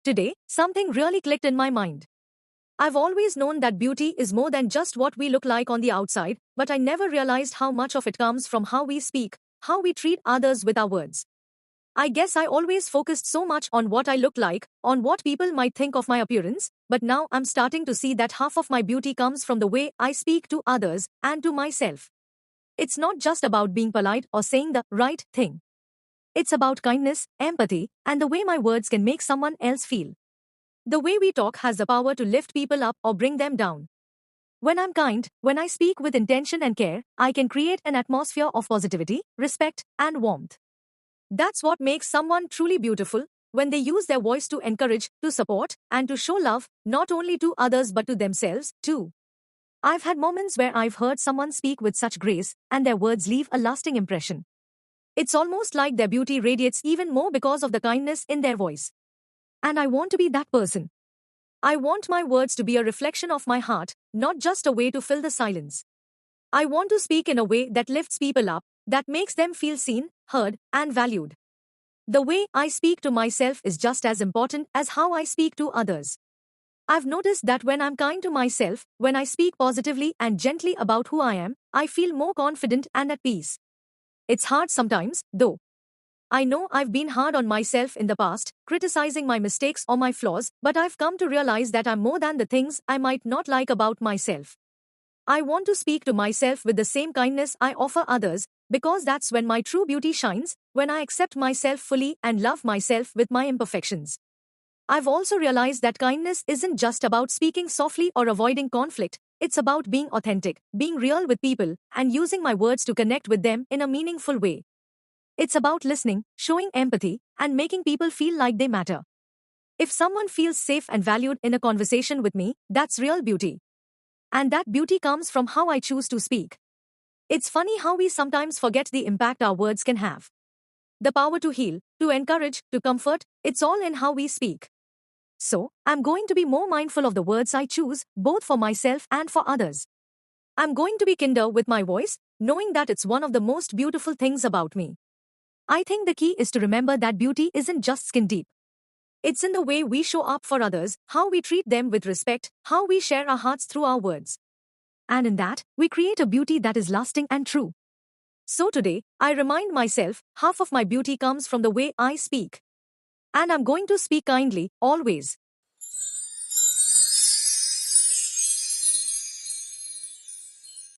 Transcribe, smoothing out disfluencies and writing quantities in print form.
Today, something really clicked in my mind. I've always known that beauty is more than just what we look like on the outside, but I never realized how much of it comes from how we speak, how we treat others with our words. I guess I always focused so much on what I look like, on what people might think of my appearance, but now I'm starting to see that half of my beauty comes from the way I speak to others and to myself. It's not just about being polite or saying the right thing. It's about kindness, empathy, and the way my words can make someone else feel. The way we talk has the power to lift people up or bring them down. When I'm kind, when I speak with intention and care, I can create an atmosphere of positivity, respect, and warmth. That's what makes someone truly beautiful, when they use their voice to encourage, to support, and to show love, not only to others but to themselves, too. I've had moments where I've heard someone speak with such grace, and their words leave a lasting impression. It's almost like their beauty radiates even more because of the kindness in their voice. And I want to be that person. I want my words to be a reflection of my heart, not just a way to fill the silence. I want to speak in a way that lifts people up, that makes them feel seen, heard, and valued. The way I speak to myself is just as important as how I speak to others. I've noticed that when I'm kind to myself, when I speak positively and gently about who I am, I feel more confident and at peace. It's hard sometimes, though. I know I've been hard on myself in the past, criticizing my mistakes or my flaws, but I've come to realize that I'm more than the things I might not like about myself. I want to speak to myself with the same kindness I offer others, because that's when my true beauty shines, when I accept myself fully and love myself with my imperfections. I've also realized that kindness isn't just about speaking softly or avoiding conflict, it's about being authentic, being real with people, and using my words to connect with them in a meaningful way. It's about listening, showing empathy, and making people feel like they matter. If someone feels safe and valued in a conversation with me, that's real beauty. And that beauty comes from how I choose to speak. It's funny how we sometimes forget the impact our words can have. The power to heal, to encourage, to comfort, it's all in how we speak. So, I'm going to be more mindful of the words I choose, both for myself and for others. I'm going to be kinder with my voice, knowing that it's one of the most beautiful things about me. I think the key is to remember that beauty isn't just skin deep. It's in the way we show up for others, how we treat them with respect, how we share our hearts through our words. And in that, we create a beauty that is lasting and true. So today, I remind myself, half of my beauty comes from the way I speak. And I'm going to speak kindly, always.